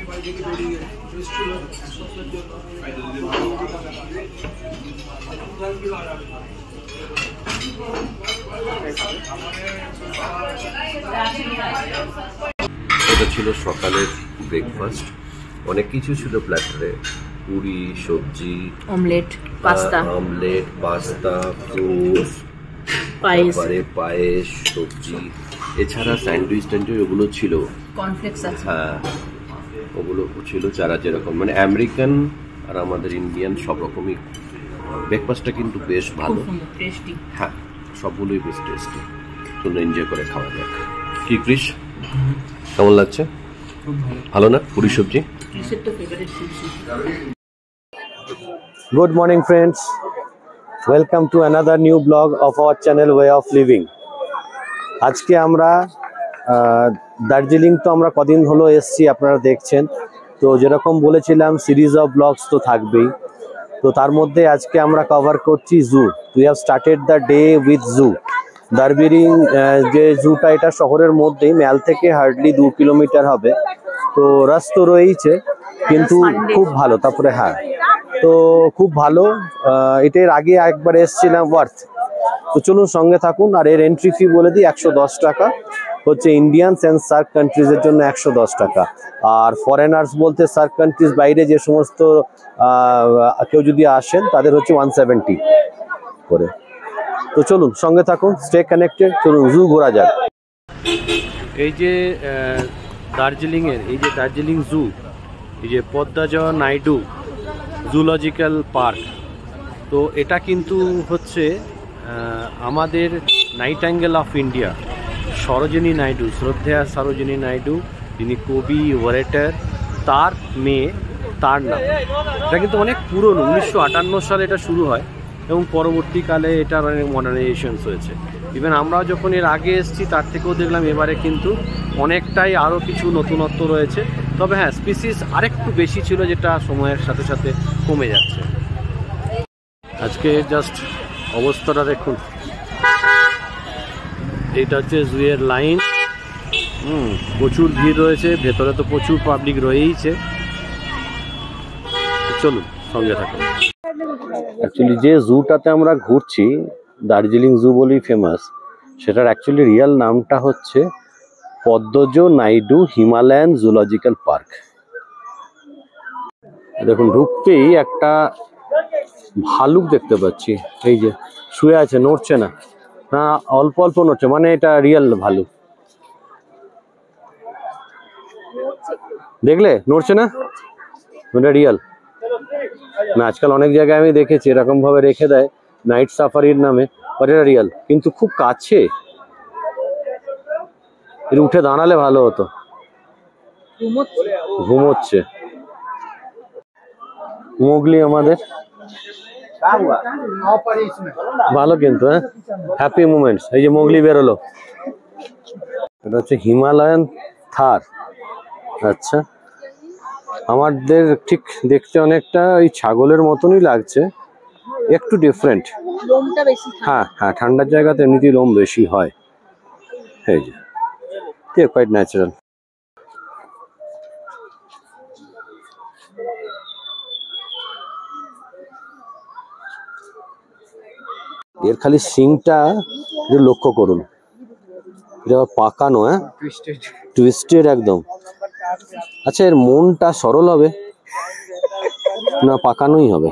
এটা ছিল সকালের ব্রেকফাস্ট। অনেক কিছু ছিল প্ল্যাটারে, পুরি, সবজি, অমলেট, পাস্তা, ফ্রুটস, তারপরে পায়েস, সবজি, এছাড়া স্যান্ডউইচ ওগুলো ছিল, কর্নফ্লেক্স আছে। হ্যাঁ, ওগুলো ছিল যারা যেরকম, মানে আমেরিকান আর আমাদের ইন্ডিয়ান সব রকমই। ব্রেকফাস্টটা কিন্তু বেশ ভালো, হ্যাঁ, সবগুলোই বেশ টেস্টি। চলো এনজয় করে খাওয়া যাক। কি ক্রিস, কেমন লাগছে? ভালো না পুরি সবজি? Good morning friends, welcome to another new blog of our channel Way of Living. আজকে আমরা দার্জিলিং তো আমরা কদিন হলো এসছি, আপনারা দেখছেন তো। যেরকম বলেছিলাম সিরিজ অফ ব্লগস তো থাকবেই, তো তার মধ্যে আজকে আমরা কভার করছি zoo. We have started the day with zoo. Darjeeling যে জুটা, এটা শহরের মধ্যেই, ম্যাল থেকে হার্ডলি 2 কিলোমিটার হবে। তো রাস্তা তো রয়েছে, কিন্তু খুব ভালো। তারপরে হ্যাঁ, তো খুব ভালো। এটার আগে একবার এসেছিলাম, ওয়ার্থ। তো চলুন সঙ্গে থাকুন। আর এর এন্ট্রি ফি বলে দিই 110 টাকা হচ্ছে ইন্ডিয়ানস অ্যান্ড সার্ক কান্ট্রিজের জন্য 110 টাকা। আর ফরেনার্স বলতে সার্ক কান্ট্রিজ বাইরে যে সমস্ত কেউ যদি আসেন তাদের হচ্ছে 170 করে। তো চলুন সঙ্গে থাকুন, স্টে কানেক্টেড। চলুন জু ঘোরা যাক। এই যে দার্জিলিংয়ের, এই যে দার্জিলিং জু, এই যে পদ্মাজ নাইডু জুলজিক্যাল পার্ক, তো এটা কিন্তু হচ্ছে আমাদের nightingale of India Sarojini Naidu, শ্রদ্ধেয়া সরোজিনী নাইডু, যিনি কবি, ওরেটার, তার মেয়ে, তার নাম। এটা কিন্তু অনেক পুরনো, 1958 সালে এটা শুরু হয় এবং পরবর্তীকালে এটার অনেক মডার্নাইজেশনস হয়েছে। ইভেন আমরাও যখন এর আগে এসেছি তার থেকেও দেখলাম এবারে কিন্তু অনেকটাই আরও কিছু নতুনত্ব রয়েছে। তবে হ্যাঁ, স্পিসিস আরেকটু বেশি ছিল, যেটা সময়ের সাথে সাথে কমে যাচ্ছে। আজকে জাস্ট অবস্থাটা দেখুন, এটা হচ্ছে জুয়ের লাইন। প্রচুর ভিড় রয়েছে, ভেতরে তো প্রচুর পাবলিক রয়েইছে। চলুন সঙ্গে থাকুন। অ্যাকচুয়ালি যে জুটাতে আমরা ঘুরছি, দার্জিলিং জু বলেই ফেমাস, সেটার অ্যাকচুয়ালি রিয়েল নামটা হচ্ছে Padmaja Naidu Himalayan zoological park. দেখুন, ঢুকতেই একটা ভালুক দেখতে পাচ্ছি, এই যে শুয়ে আছে, নড়ছে না, না অল্প অল্প নড়ছে, মানে এটা রিয়েল ভালুক। দেখলে নড়ছে না, এটা রিয়েল না। আজকাল অনেক জায়গায় আমি দেখেছি এরকম ভাবে রেখে দেয় নাইট সাফারির নামে, বাট এটা রিয়েল, কিন্তু খুব কাছে। এর উঠে দাঁড়ালে ভালো হতো। ঘুমোচ্ছে মোগলি আমাদের, ভালো কিন্তু, হ্যাঁ, হ্যাপি মুমেন্টস। এই যে মোগলি বেরোলো, এটা হচ্ছে হিমালয়ান থার। আচ্ছা, আমাদের ঠিক দেখতে অনেকটা ওই ছাগলের মতনই লাগছে, একটু ডিফারেন্ট। হ্যাঁ হ্যাঁ, ঠান্ডার জায়গাতে এমনিতেই লোম বেশি হয়। এই যে কোয়াইট ন্যাচারাল। এর খালি সিংটা লক্ষ্য করুন, এটা পাকানো, হ্যাঁ, টুইস্টেড একদম। আচ্ছা, এর মনটা সরল হবে না পাকানোই হবে?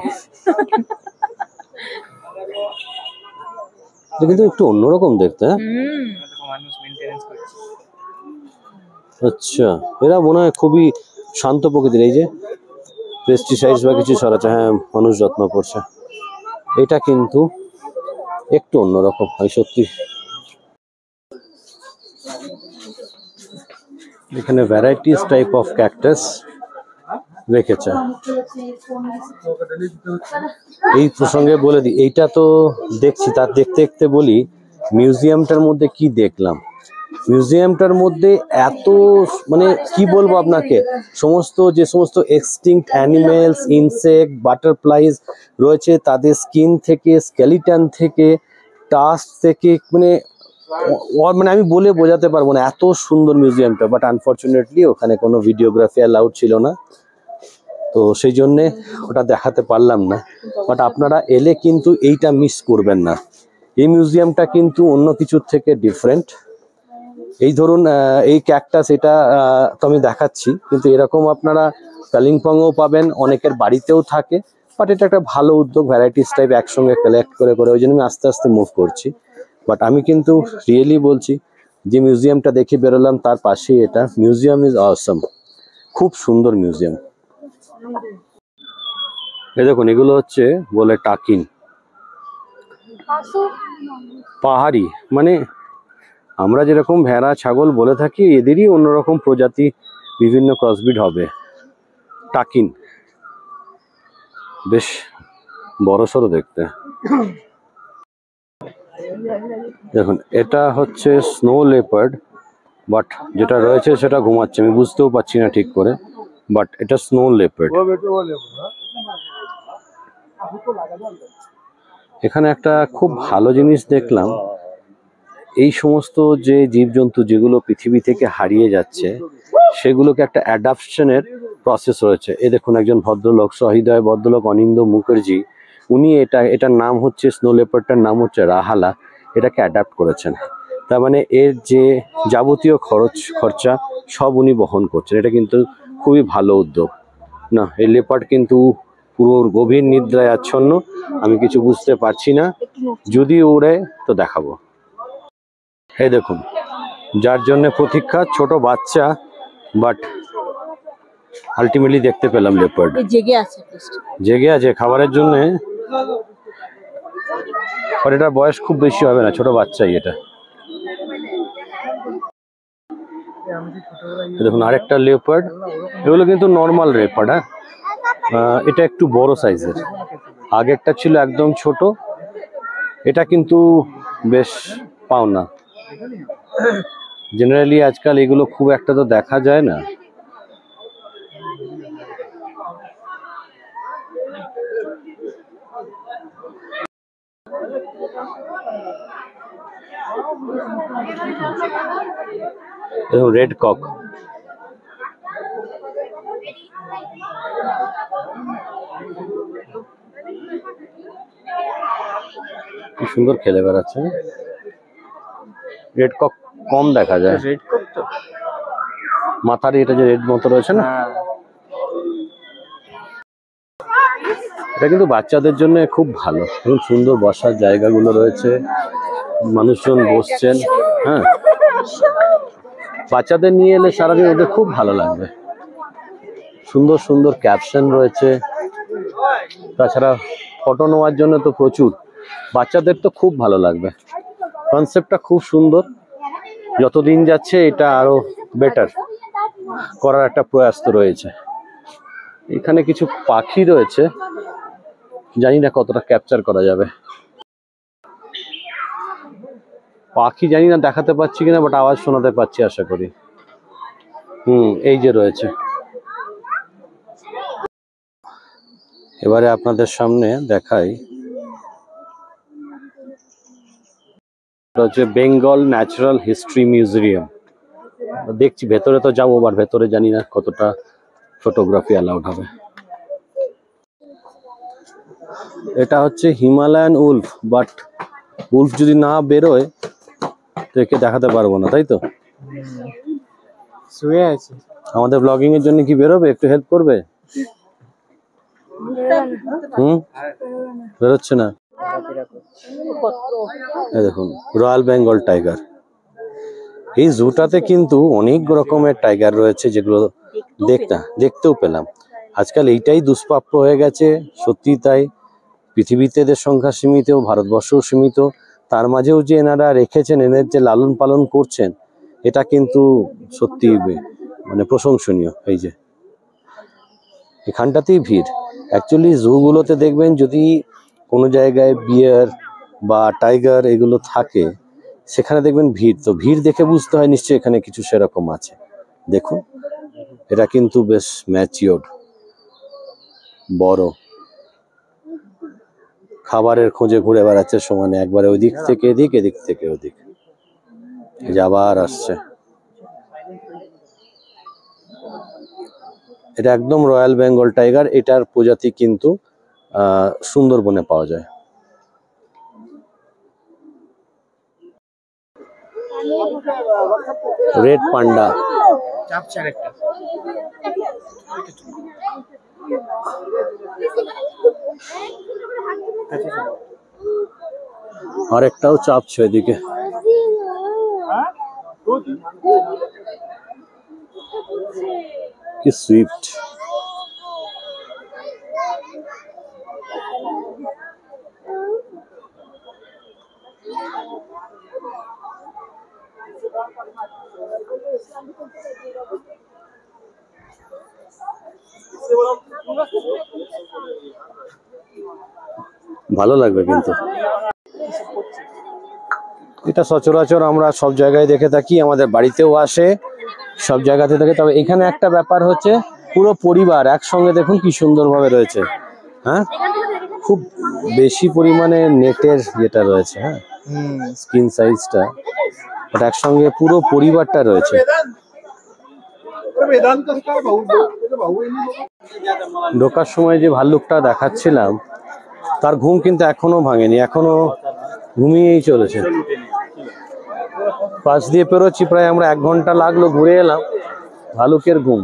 কিন্তু একটু অন্যরকম দেখতে, হ্যাঁ। আচ্ছা, এরা মনে হয় খুবই শান্ত প্রকৃতির। এই যে পেস্টিসাইডস বা কিছু সরাচ্ছে, হ্যাঁ, মানুষ যত্ন করছে। এটা কিন্তু একটু অন্যরকম হয় সত্যি। এখানে ভ্যারাইটিস টাইপ অফ ক্যাকটাস রেখেছে। এই প্রসঙ্গে বলে দিই, এইটা তো দেখছি, তার দেখতে দেখতে বলি মিউজিয়ামটার মধ্যে কি দেখলাম। মিউজিয়ামটার মধ্যে এত, মানে কি বলবো আপনাকে, যে সমস্ত এক্সটিংক্ট অ্যানিমেলস, ইনসেক্ট, বাটারফ্লাইজ রয়েছে, তাদের স্কিন থেকে, স্কেলিটন থেকে, টাস্ক থেকে, মানে মানে আমি বলে বোঝাতে পারবো না, এত সুন্দর মিউজিয়ামটা। বাট আনফরচুনেটলি ওখানে কোনো ভিডিওগ্রাফি অ্যালাউড ছিল না, তো সেই জন্যে ওটা দেখাতে পারলাম না। বাট আপনারা এলে কিন্তু এইটা মিস করবেন না। এই মিউজিয়ামটা কিন্তু অন্য কিছুর থেকে ডিফারেন্ট। এই ধরুন এই ক্যাকটাস, এটা তো আমি দেখাচ্ছি, কিন্তু এরকম আপনারা কালিম্পংও পাবেন, অনেকের বাড়িতেও থাকে। বাট এটা একটা ভালো উদ্যোগ, ভ্যারাইটিস টাইপ একসঙ্গে কালেক্ট করে করে, ওই জন্য আমি আস্তে আস্তে মুভ করছি। বাট আমি কিন্তু রিয়েলি বলছি, যে মিউজিয়ামটা দেখে বেরোলাম তার পাশেই এটা, মিউজিয়াম ইজ অসম, খুব সুন্দর মিউজিয়াম। এই দেখুন, এগুলো হচ্ছে বলে টাকিন, পাহাড়ি, মানে আমরা যেরকম ভেড়া ছাগল বলে থাকি, এদেরই অন্যরকম প্রজাতি, বিভিন্ন ক্রসবিড হবে। টাকিন বেশ বড়সড় দেখতে। দেখুন, এটা হচ্ছে স্নো লেপার্ড, বাট যেটা রয়েছে সেটা ঘুমাচ্ছে, আমি বুঝতেও পারছি না ঠিক করে, বাট এটা স্নো লেপার্ড। এখানে একটা খুব ভালো জিনিস দেখলাম, এই সমস্ত যে জীবজন্তু যেগুলো পৃথিবী থেকে হারিয়ে যাচ্ছে, সেগুলোকে একটা অ্যাডাপশনের প্রসেস রয়েছে। এই দেখুন, একজন ভদ্রলোক, সহৃদয় ভদ্রলোক অনিন্দ্য মুখার্জি, উনি এটার নাম হচ্ছে, স্নো লেপার্ডটার নাম হচ্ছে রাহালা, এটাকে অ্যাডাপ্ট করেছেন। তার মানে এর যে যাবতীয় খরচা সব উনি বহন করছেন। এটা কিন্তু খুবই ভালো উদ্যোগ না। এই লেপার্ড কিন্তু পুরো গভীর নিদ্রায় আচ্ছন্ন, আমি কিছু বুঝতে পারছি না, যদি ওড়ে তো দেখাবো। এই দেখুন, যার জন্য প্রতীক্ষা, ছোট বাচ্চা, বাট আলটিমেটলি দেখতে পেলাম লেপার্ড জেগে আছে খাবারের জন্য। আর এটার বয়স খুব বেশি হবে না, ছোট বাচ্চাই এটা। দেখুন, আরেকটা লেপার্ড, এগুলো কিন্তু নর্মাল লেপার্ড। হ্যাঁ, এটা একটু বড় সাইজের, আগেরটা ছিল একদম ছোট, এটা কিন্তু বেশ পাওনা। জেনারেলি আজকাল এগুলো খুব একটা তো দেখা যায় না। রেড কক, কি সুন্দর খেলে বেড়াচ্ছে। রেড কক কম দেখা যায়, রেড কক তো মাথার এটা যে রেড মতো রয়েছে না, এটা কিন্তু বাচ্চাদের জন্য খুব ভালো। খুব সুন্দর বসার জায়গাগুলো রয়েছে, মানুষজন বসছেন। হ্যাঁ, বাচ্চাদের নিয়ে এলে সারাদিন ওদের খুব ভালো লাগবে। সুন্দর সুন্দর ক্যাপশন রয়েছে, তাছাড়া ফটো নেওয়ার জন্য তো প্রচুর, বাচ্চাদের তো খুব ভালো লাগবে। কনসেপ্টটা খুব সুন্দর, যতদিন যাচ্ছে এটা আরো বেটার করার একটা প্রয়াস তো রয়েছে। এখানে কিছু পাখি রয়েছে, জানি না কতটা ক্যাপচার করা যাবে। পাখি জানি না দেখাতে পাচ্ছি কিনা, বাট আওয়াজ শোনাতে পাচ্ছি আশা করি। এই যে রয়েছে। এবারে আপনাদের সামনে দেখাই, হচ্ছে বেঙ্গল ন্যাচারাল হিস্ট্রি মিউজিয়াম। দেখছি, ভেতরে তো যাবো, আবার ভেতরে জানি না কতটা ফটোগ্রাফি অ্যালাউড হবে। এটা হচ্ছে হিমালয়ান উলফ, বাট উলফ যদি না বেরোয় তো একে দেখাতে পারবো না, তাই তো? শুয়ে আছে। আমাদের ব্লগিং এর জন্য কি বেরোবে? একটু হেল্প করবে? বেরোচ্ছে না। এই দেখুন, রয়্যাল বেঙ্গল টাইগার। এই জুটাতে কিন্তু অনেক রকমের টাইগার রয়েছে, যেগুলো দেখতেও পেলাম। আজকাল এইটাই দুষ্প্রাপ্য হয়ে গেছে, সত্যি তাই। পৃথিবীতে এদের সংখ্যা সীমিত, ভারতবর্ষও সীমিত, তার মাঝেও যে এনারা রেখেছেন, এদের যে লালন পালন করছেন, এটা কিন্তু সত্যি মানে প্রশংসনীয়। এই যে এখানটাতেই ভিড়। অ্যাকচুয়ালি জুগুলোতে দেখবেন, যদি কোনো জায়গায় বিয়ার বা টাইগার এগুলো থাকে, সেখানে দেখবেন ভিড়, তো ভিড় দেখে বুঝতে হয় নিশ্চয়ই এখানে কিছু সেরকম আছে। দেখুন, এটা কিন্তু বেশ ম্যাচিওর, বড়, খাবারের খোঁজে ঘুরে বেড়াচ্ছে সমানে, একবারে ওই দিক থেকে এদিক, এদিক থেকে ওদিক। এই যে আবার আসছে। এটা একদম রয়্যাল বেঙ্গল টাইগার। এটার প্রজাতি কিন্তু সুন্দরবনে পাওয়া যায়। রেড পান্ডা, আর একটাও চাপছে এদিকে। কি সুইফট। ভালো লাগবে কিন্তু। এটা সচরাচর আমরা সব জায়গায় দেখে থাকি, আমাদের বাড়িতেও আসে, সব জায়গাতে থাকে। তবে এখানে একটা ব্যাপার হচ্ছে, পুরো পরিবার একসঙ্গে দেখুন কি সুন্দরভাবে রয়েছে। হ্যাঁ, খুব বেশি পরিমাণে নেটের যেটা রয়েছে, হ্যাঁ স্ক্রিন সাইজটা, এটা একসঙ্গে পুরো পরিবারটা রয়েছে। ঢোকার সময় যে ভাল্লুকটা দেখাচ্ছিলাম, তার ঘুম কিন্তু এখনো ভাঙেনি, এখনো ঘুমিয়েই চলেছে। পাশ দিয়ে পেরোচ্ছি, প্রায় আমরা 1 ঘন্টা লাগলো, ঘুরে এলাম। ভালুকের ঘুম।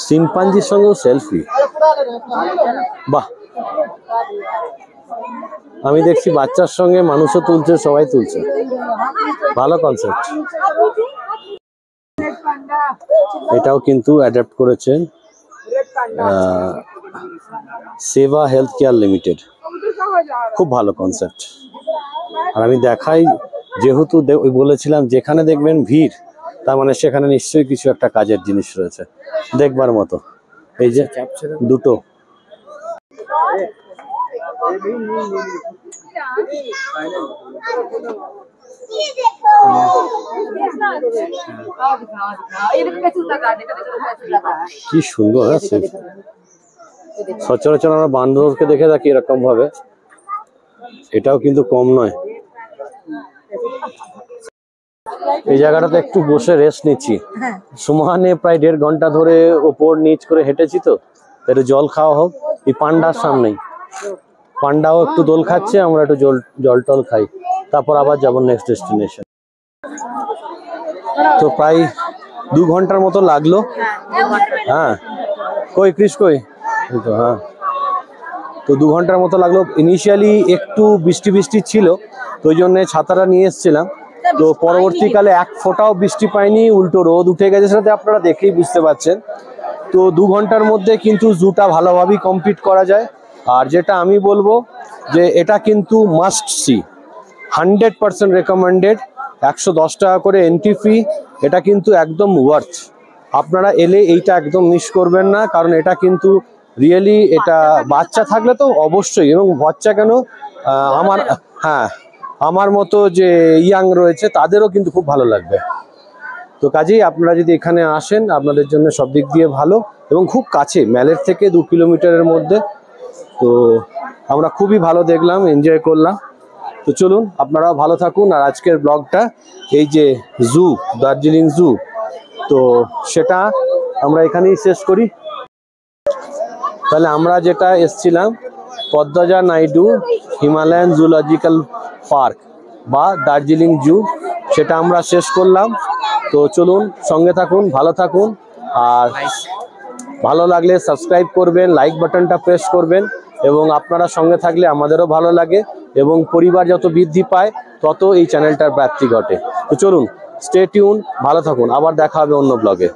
শিম্পাঞ্জির সঙ্গেও সেলফি, বাহ। আমি দেখছি বাচ্চার সঙ্গে মানুষও তুলছে, সবাই তুলছে, ভালো কনসেপ্ট। এটাও কিন্তু অ্যাডাপ্ট করেছেন সেবা হেলথ কেয়ার লিমিটেড, খুব ভালো কনসেপ্ট। আর আমি দেখাই, যেহেতু বলেছিলাম যেখানে দেখবেন ভিড়, তার মানে সেখানে নিশ্চয়ই কিছু একটা কাজের জিনিস রয়েছে, দেখবার মতো। এই যে দুটো, কি সুন্দর আছে। সচরাচর আমরা বান্দরকে দেখে থাকি এরকম ভাবে, এটাও কিন্তু কম নয়। এই জায়গাটাতে একটু বসে রেস্ট নিচ্ছি। সমানে প্রায় 1.5 ঘন্টা ধরে ওপর নিচ করে হেঁটেছি, তো একটু জল খাওয়া হোক। এই পান্ডার সামনেই, পান্ডাও একটু দোল খাচ্ছে, আমরা একটু জল টল খাই, তারপর আবার যাবো নেক্সট ডেস্টিনেশন। তো প্রায় 2 ঘন্টার মতো লাগলো। হ্যাঁ, কই ক্রিস কই? তো হ্যাঁ, তো 2 ঘন্টার মতো লাগলো। ইনিশিয়ালি একটু বৃষ্টি বৃষ্টি ছিল, তো ওই জন্য ছাতাটা নিয়ে এসেছিলাম। তো পরবর্তীকালে 1 ফোঁটাও বৃষ্টি পাইনি, উল্টো রোদ উঠে গেছে, সেটাতে আপনারা দেখেই বুঝতে পারছেন। তো 2 ঘন্টার মধ্যে কিন্তু জুটা ভালোভাবেই কমপ্লিট করা যায়। আর যেটা আমি বলবো যে এটা কিন্তু মাস্ট সি, 100% রেকমেন্ডেড। 110 টাকা করে এন্ট্রি ফি, এটা কিন্তু একদম ওয়ার্থ। আপনারা এলে এইটা একদম মিস করবেন না, কারণ এটা কিন্তু রিয়েলি, এটা বাচ্চা থাকলে তো অবশ্যই, এবং বাচ্চা কেন, আমার মতো যে ইয়াং রয়েছে তাদেরও কিন্তু খুব ভালো লাগবে। তো কাজেই আপনারা যদি এখানে আসেন, আপনাদের জন্য সব দিক দিয়ে ভালো, এবং খুব কাছে, ম্যালের থেকে 2 কিলোমিটারের মধ্যে। তো আমরা খুবই ভালো দেখলাম, এনজয় করলাম। তো চলুন, আপনারাও ভালো থাকুন। আর আজকের ব্লগটা, এই যে জু, দার্জিলিং জু, তো সেটা আমরা এখানেই শেষ করি। তাহলে আমরা যেটা এসছিলাম, Padmaja Naidu Himalayan zoological park বা দার্জিলিং জু, সেটা আমরা শেষ করলাম। তো চলুন, সঙ্গে থাকুন, ভালো থাকুন। আর ভালো লাগলে সাবস্ক্রাইব করবেন, লাইক বাটনটা প্রেস করবেন, এবং আপনারা সঙ্গে থাকলে আমাদেরও ভালো লাগে, এবং পরিবার যত বৃদ্ধি পায় তত এই চ্যানেলটার ব্যাপ্তি ঘটে। তো চলুন, স্টে টিউন, ভালো থাকুন, আবার দেখা হবে অন্য ব্লগে।